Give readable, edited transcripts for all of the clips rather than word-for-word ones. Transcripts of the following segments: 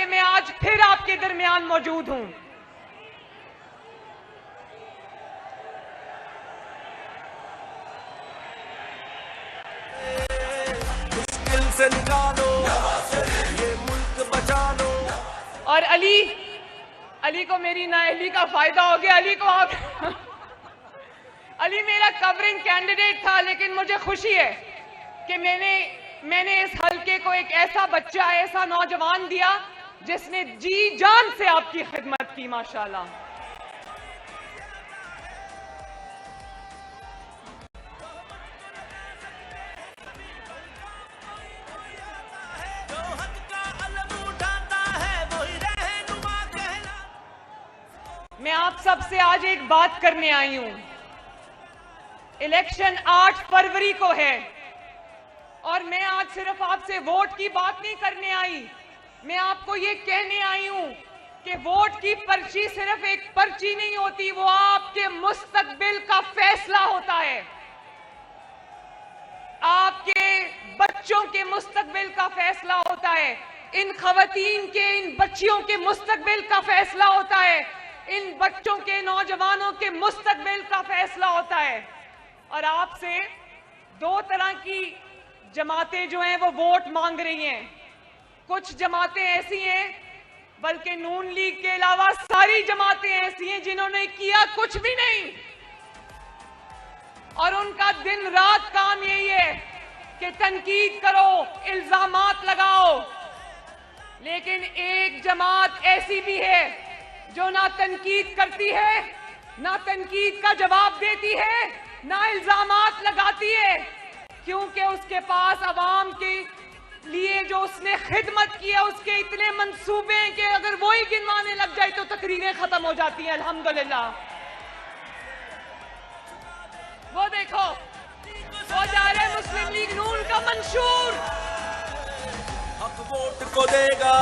कि मैं आज फिर आपके दरमियान मौजूद हूं। मुश्किल से निकालो, ये मुल्क बचा लो। और अली को मेरी नाअहली का फायदा हो गया। अली को आप अली मेरा कवरिंग कैंडिडेट था, लेकिन मुझे खुशी है कि मैंने इस हलके को एक ऐसा बच्चा, ऐसा नौजवान दिया जिसने जी जान से आपकी खिदमत की, माशाल्लाह। मैं आप सबसे आज एक बात करने आई हूं। इलेक्शन 8 फरवरी को है और मैं आज सिर्फ आपसे वोट की बात नहीं करने आई, मैं आपको ये कहने आई हूं कि वोट की पर्ची सिर्फ एक पर्ची नहीं होती, वो आपके मुस्तकबिल का फैसला होता है, आपके बच्चों के मुस्तकबिल का फैसला होता है, इन खवातीन के, इन बच्चियों के मुस्तकबिल का फैसला होता है, इन बच्चों के, नौजवानों के मुस्तकबिल का फैसला होता है। और आपसे दो तरह की जमातें जो हैं वो वोट मांग रही हैं। कुछ जमातें ऐसी हैं, बल्कि नून लीग के अलावा सारी जमातें ऐसी हैं जिन्होंने किया कुछ भी नहीं, और उनका दिन रात काम यही है कि तनकीद करो, इल्जामात लगाओ। लेकिन एक जमात ऐसी भी है जो ना तनकीद करती है, ना तनकीद का जवाब देती है, ना इल्जामात लगाती है, क्योंकि उसके पास अवाम के लिए जो उसने खिदमत की है उसके इतने मंसूबे हैं कि अगर वो ही गिनवाने लग जाए तो तकरीरें खत्म हो जाती हैं। अल्हम्दुलिल्लाह। वो देखो, वो जा रहे मुस्लिम लीग नून का मंशूर। हक वोट को देगा,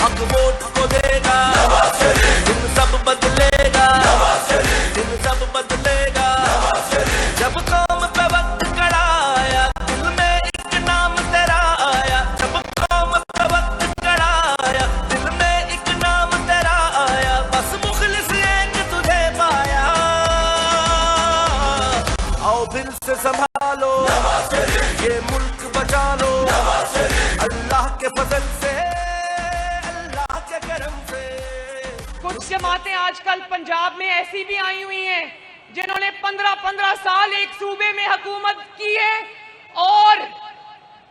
हक वोट को देगा, दिन सब बदलेगा, दिन सब बदलेगा। जब कौम पे वक्त खड़ा आया, दिल में एक नाम तेरा आया। जब कौम पे वक्त खड़ा आया, दिल में एक नाम तेरा आया। बस मुखलिस एक तुझे पाया, आओ फिर से संभालो, ये मुल्क बचा लो, अल्लाह के फजल से, अल्लाह के करम से। कुछ जमातें आजकल पंजाब में ऐसी भी आई हुई हैं जिन्होंने 15-15 साल एक सूबे में हुकूमत की है, और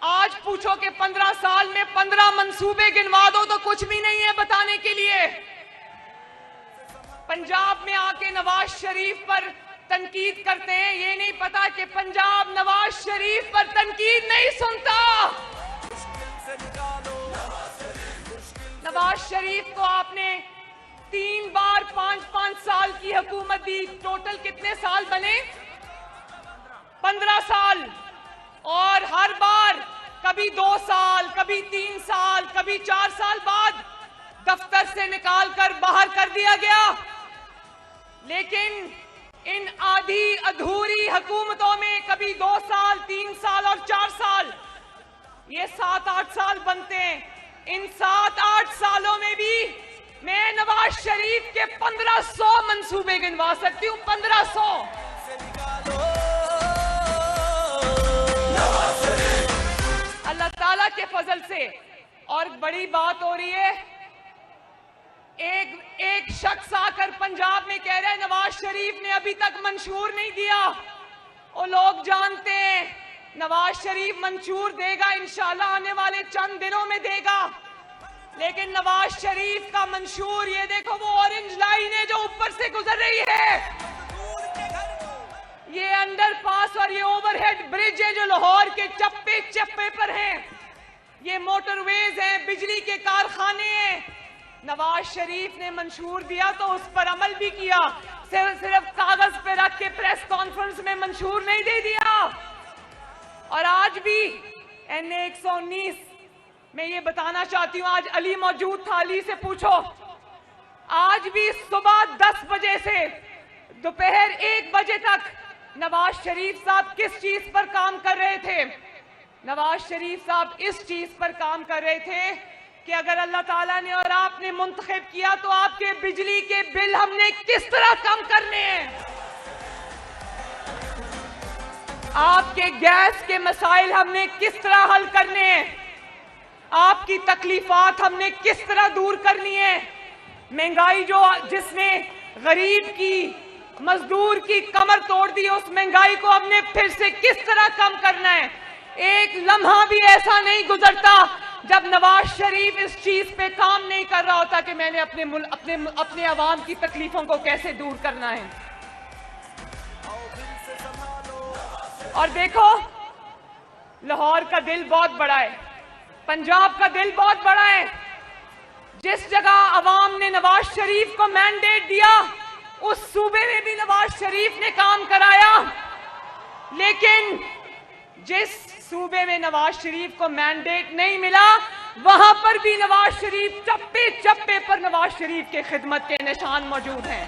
आज पूछो कि 15 साल में 15 मंसूबे गिनवा दो तो कुछ भी नहीं है बताने के लिए। पंजाब में आके नवाज शरीफ पर तनकीद करते हैं, ये नहीं पता कि पंजाब नवाज शरीफ पर तनकीद नहीं सुनता। नवाज शरीफ को आपने 3 बार 5-5 साल की हुकूमत दी, टोटल कितने साल बने? 15 साल। और हर बार कभी 2 साल, कभी 3 साल, कभी 4 साल बाद दफ्तर से निकाल कर बाहर कर दिया गया। लेकिन इन आधी अधूरी हुकूमतों में कभी 2 साल, 3 साल और 4 साल, ये 7-8 साल बनते हैं। इन 7-8 सालों में भी मैं नवाज शरीफ के 1500 मंसूबे गिनवा सकती हूँ। 1500। अल्लाह ताला के फजल से। और बड़ी बात हो रही है, एक शख्स आकर पंजाब में कह रहा है नवाज शरीफ ने अभी तक मंशूर नहीं दिया। वो लोग जानते हैं नवाज शरीफ मंशूर देगा, इंशाल्लाह आने वाले चंद दिनों में देगा। लेकिन नवाज शरीफ का मंशूर, ये देखो वो ऑरेंज लाइन है जो ऊपर से गुजर रही है, ये अंडरपास और ये ओवरहेड ब्रिज है जो लाहौर के चप्पे चप्पे पर हैं, ये मोटरवेज हैं, बिजली के कारखाने हैं। नवाज शरीफ ने मंशूर दिया तो उस पर अमल भी किया, सिर्फ कागज पे रख के प्रेस कॉन्फ्रेंस में मंशूर नहीं दे दिया। और आज भी NA 119 मैं ये बताना चाहती हूँ, आज अली मौजूद था, अली से पूछो, आज भी सुबह 10 बजे से दोपहर 1 बजे तक नवाज शरीफ साहब किस चीज पर काम कर रहे थे? नवाज शरीफ साहब इस चीज पर काम कर रहे थे कि अगर अल्लाह ताला ने और आपने मुंतखब किया तो आपके बिजली के बिल हमने किस तरह कम करने हैं, आपके गैस के मसाइल हमने किस तरह हल करने हैं, आपकी तकलीफात हमने किस तरह दूर करनी है। महंगाई जिसने गरीब की, मजदूर की कमर तोड़ दी, उस महंगाई को हमने फिर से किस तरह कम करना है। एक लम्हा भी ऐसा नहीं गुजरता जब नवाज शरीफ इस चीज पे काम नहीं कर रहा होता कि मैंने अपने अवाम की तकलीफों को कैसे दूर करना है। और देखो, लाहौर का दिल बहुत बड़ा है, पंजाब का दिल बहुत बड़ा है। जिस जगह अवाम ने नवाज शरीफ को मैंडेट दिया, उस सूबे में भी नवाज शरीफ ने काम कराया। लेकिन जिस सूबे में नवाज शरीफ को मैंडेट नहीं मिला, वहां पर भी नवाज शरीफ चप्पे चप्पे पर नवाज शरीफ के खिदमत के निशान मौजूद हैं।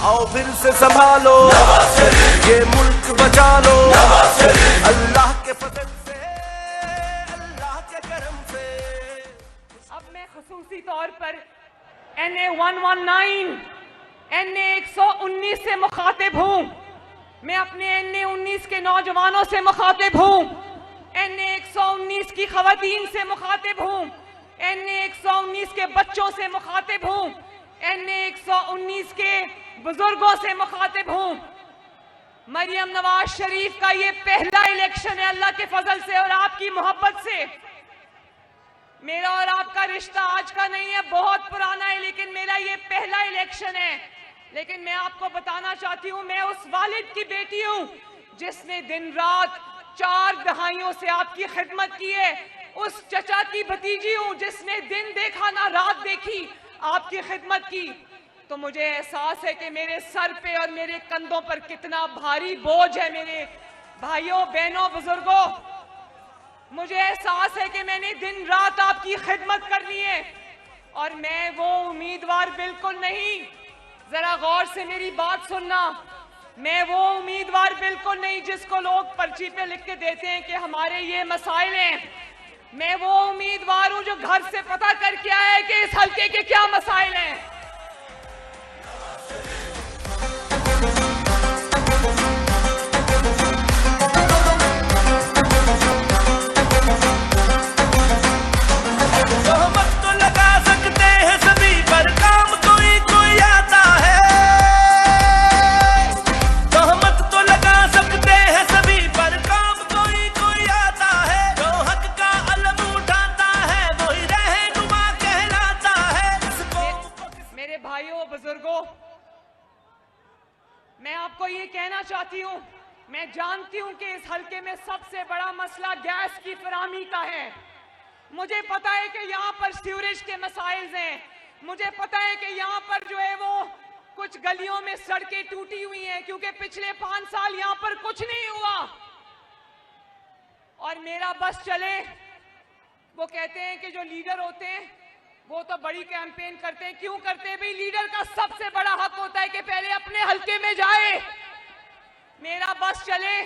आओ फिर से संभालो ये मुल्क, बचा लो अल्लाह के फजल से, अल्लाह के करम से। अब मैं खुसूसी तौर पर NA 119, NA 119 से मुखातिब हूं। मैं अपने NA 19 के नौजवानों से मुखातिब हूं, NA 119 की खवातीन से मुखातिब हूं, NA 119 के बच्चों से मुखातिब हूं, NA 119 के बुजुर्गों से मुखातिब हूं। मरियम नवाज शरीफ का ये पहला इलेक्शन है अल्लाह के फजल से और आपकी मोहब्बत से। मेरा और आपका रिश्ता आज का नहीं है, बहुत पुराना है, लेकिन मेरा ये पहला इलेक्शन है। लेकिन मैं आपको बताना चाहती हूं, मैं उस वालिद की बेटी हूं जिसने दिन रात 4 दहाइयों से आपकी खिदमत की है। उस चचा की भतीजी हूं जिसने दिन देखा ना रात देखी, आपकी खिदमत की। तो मुझे एहसास है कि मेरे सर पे और मेरे कंधों पर कितना भारी बोझ है। मेरे भाइयों, बहनों, बुजुर्गों, मुझे एहसास है कि मैंने दिन रात आपकी खिदमत करनी है। और मैं वो उम्मीदवार बिल्कुल नहीं, जरा गौर से मेरी बात सुनना, मैं वो उम्मीदवार बिल्कुल नहीं जिसको लोग पर्ची पे लिख के देते हैं कि हमारे ये मसाइल हैं। मैं वो उम्मीदवार हूं जो घर से पता करके आया है कि इस हल्के के क्या मसाइल हैं। मैं आपको ये कहना चाहती हूं, मैं जानती हूं कि इस हल्के में सबसे बड़ा मसला गैस की फराहमी का है। मुझे पता है कि यहाँ पर सीवरेज के मसाइल हैं, मुझे पता है कि यहाँ पर जो है वो कुछ गलियों में सड़कें टूटी हुई हैं क्योंकि पिछले 5 साल यहाँ पर कुछ नहीं हुआ। और मेरा बस चले, वो कहते हैं कि जो लीडर होते हैं वो तो बड़ी कैंपेन करते हैं। क्यों करते हैं भाई? लीडर का सबसे बड़ा हक होता है कि पहले अपने हल्के में जाए। मेरा बस चले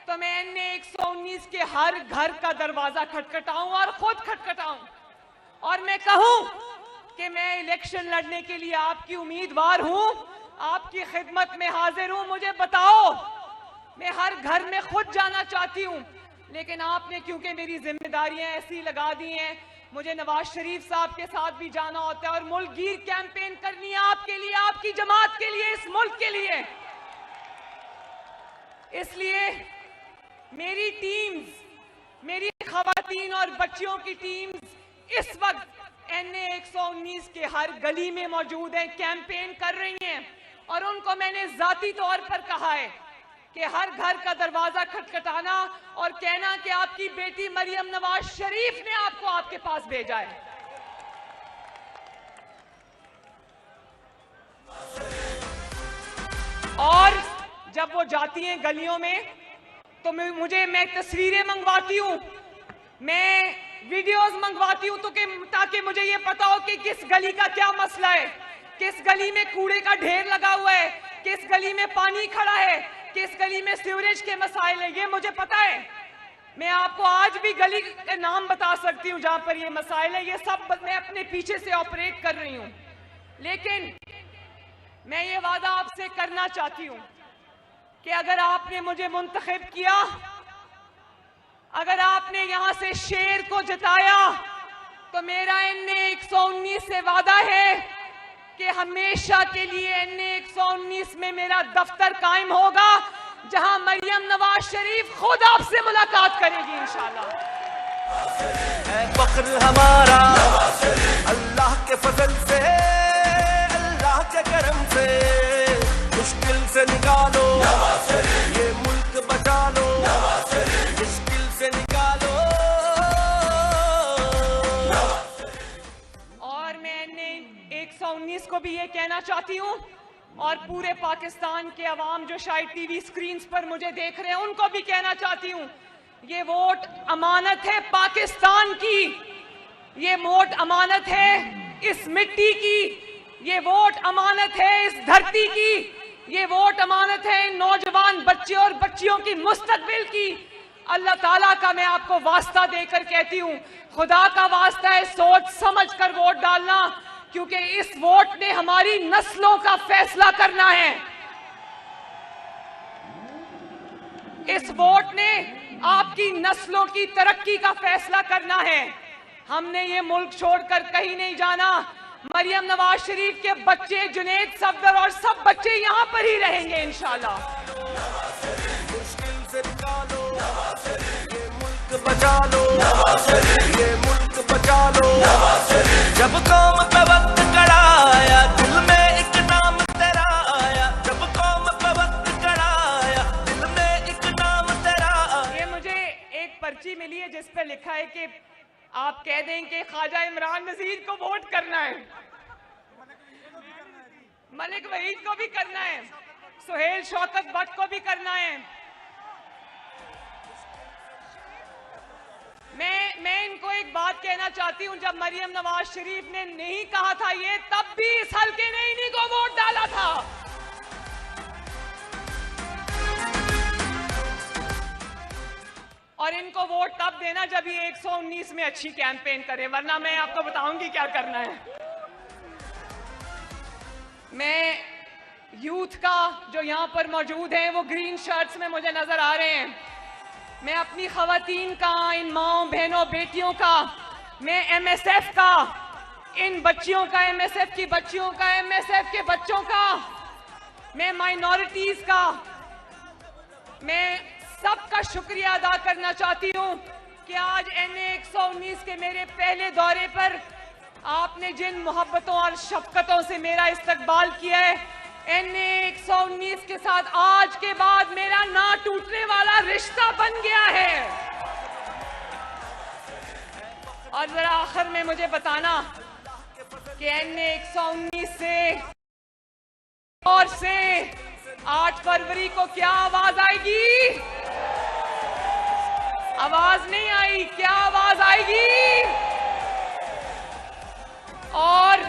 तो मैं NA 119 के हर घर का दरवाजा खटखटाऊं और खुद खटखटाऊं और मैं कहूं कि मैं इलेक्शन लड़ने के लिए आपकी उम्मीदवार हूं, आपकी खिदमत में हाजिर हूं। मुझे बताओ, मैं हर घर में खुद जाना चाहती हूं, लेकिन आपने क्योंकि मेरी जिम्मेदारियां ऐसी लगा दी हैं, मुझे नवाज शरीफ साहब के साथ भी जाना होता है और मुल्क गिर कैंपेन करनी है आपके लिए, आपकी जमात के लिए, इस मुल्क के लिए। इसलिए मेरी टीम्स, मेरी खवातीन और बच्चियों की टीम्स इस वक्त NA 119 के हर गली में मौजूद हैं, कैंपेन कर रही हैं। और उनको मैंने जाती तौर पर कहा है कि हर घर का दरवाजा खटखटाना और कहना कि आपकी बेटी मरियम नवाज शरीफ ने आपको आपके पास भेजा है। और जब वो जाती हैं गलियों में तो मैं तस्वीरें मंगवाती हूं, मैं वीडियोस मंगवाती हूं ताकि मुझे ये पता हो कि किस गली का क्या मसला है, किस गली में कूड़े का ढेर लगा हुआ है, किस गली में पानी खड़ा है, किस गली में सीवरेज के मसाइल है ये मुझे पता है। मैं आपको आज भी गली के नाम बता सकती हूँ जहां पर ये मसाइल है। ये सब मैं अपने पीछे से ऑपरेट कर रही हूँ। लेकिन मैं ये वादा आपसे करना चाहती हूँ कि अगर आपने मुझे मुंतखब किया, अगर आपने यहां से शेर को जिताया, तो मेरा NA 119 से वादा है कि हमेशा के लिए NA 119 में मेरा दफ्तर कायम होगा, जहां मरियम नवाज शरीफ खुद आपसे मुलाकात करेगी इंशाल्लाह। फख्र हमारा अल्लाह के फजल से, अल्लाह के करम से, मुश्किल से निकालो ये मुल्क बचा लो, मुश्किल से निकालो। और मैंने 119 को भी ये कहना चाहती हूँ, और पूरे पाकिस्तान के अवाम जो शायद टीवी स्क्रीन्स पर मुझे देख रहे हैं उनको भी कहना चाहती हूँ, ये वोट अमानत है पाकिस्तान की, ये वोट अमानत है इस मिट्टी की, ये वोट अमानत है इस धरती की, ये वोट अमानत है इन नौजवान बच्चे और बच्चियों की मुस्तकबिल की। अल्लाह ताला का मैं आपको वास्ता देकर कहती हूँ, खुदा का वास्ता है, सोच समझ कर वोट डालना, क्योंकि इस वोट ने हमारी नस्लों का फैसला करना है। इस वोट ने आपकी नस्लों की तरक्की का फैसला करना है। हमने ये मुल्क छोड़कर कहीं नहीं जाना। मरियम नवाज शरीफ के बच्चे, जुनैद सफदर और सब बच्चे यहाँ पर ही रहेंगे इंशाल्लाह। मुश्किल से निकालो ये मुल्क बचा लो, ये मुल्क बचा लो। जब कौम पे वक्त कड़ाया, दिल में एक नाम तेरा आया, जब कौम पे वक्त कड़ाया, दिल में एक नाम तेरा आया। ये मुझे एक पर्ची मिली है जिस पे लिखा है कि आप कह दें कि ख्वाजा इमरान नजीर को वोट करना है, मलिक वहीद को भी करना है, सुहेल शौकत भट्ट को भी करना है। मैं इनको एक बात कहना चाहती हूं, जब मरियम नवाज शरीफ ने नहीं कहा था ये, तब भी इस हल्के ने इन्हीं को वोट डाला था। और इनको वोट तब देना जब ये 119 में अच्छी कैंपेन करे, वरना मैं आपको बताऊंगी क्या करना है। मैं यूथ का जो यहाँ पर मौजूद है, वो ग्रीन शर्ट्स में मुझे नजर आ रहे हैं। मैं अपनी खवातीन का, इन माओ बहनों बेटियों का, मैं MSF का, इन बच्चियों का, MSF की बच्चियों का, MSF के बच्चों का, मैं माइनॉरिटीज का, मैं सबका शुक्रिया अदा करना चाहती हूँ कि आज NA 119 के मेरे पहले दौरे पर आपने जिन मोहब्बतों और शफकतों से मेरा इस्तकबाल किया है, NA 119 के साथ आज के बाद मेरा ना टूटने वाला रिश्ता बन गया है। और जरा आखिर में मुझे बताना कि NA 119 से और से 8 फरवरी को क्या आवाज आएगी? आवाज नहीं आई, क्या आवाज आएगी? और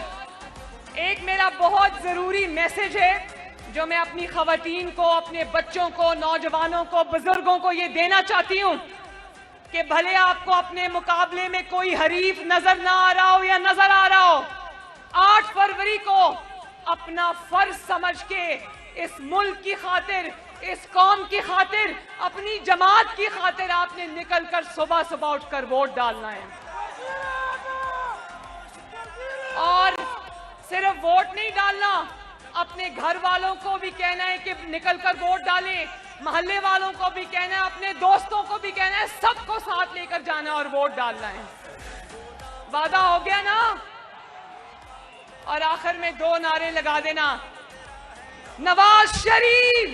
एक मेरा बहुत जरूरी मैसेज है जो मैं अपनी खवातीन को, अपने बच्चों को, नौजवानों को, बुजुर्गों को ये देना चाहती हूँ कि भले आपको अपने मुकाबले में कोई हरीफ नजर ना आ रहा हो या नजर आ रहा हो, 8 फरवरी को अपना फर्ज समझ के इस मुल्क की खातिर, इस कौम की खातिर, अपनी जमात की खातिर आपने निकलकर सुबह सुबह उठकर वोट डालना है। और सिर्फ वोट नहीं डालना, अपने घर वालों को भी कहना है कि निकलकर वोट डालें, मोहल्ले वालों को भी कहना है, अपने दोस्तों को भी कहना है, सबको साथ लेकर जाना और वोट डालना है। वादा हो गया ना? और आखिर में 2 नारे लगा देना, नवाज शरीफ,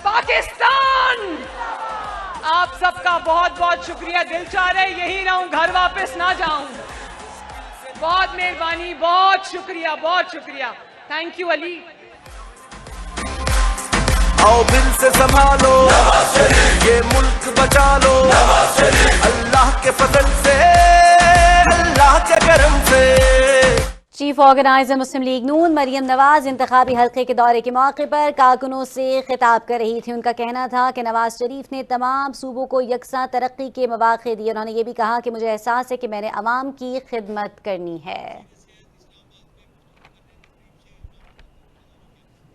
पाकिस्तान। आप सबका बहुत बहुत शुक्रिया। दिल चाह रहा है यही रहूं, घर वापस ना जाऊं। बहुत मेहरबानी, बहुत शुक्रिया, बहुत शुक्रिया। Thank you Ali. आओ दिल से संभालो ये मुल्क बचा लो, अल्लाह के फजल से, अल्लाह के करम से। चीफ चीफ ऑर्गेनाइजर मुस्लिम लीग नून मरियम नवाज इंतखाबी हल्के के दौरे के मौके पर कारकुनों से खिताब कर रही थी। उनका कहना था कि नवाज शरीफ ने तमाम सूबों को यकसा तरक्की के मौके दिए। उन्होंने ये भी कहा कि मुझे एहसास है कि मैंने अवाम की खिदमत करनी है।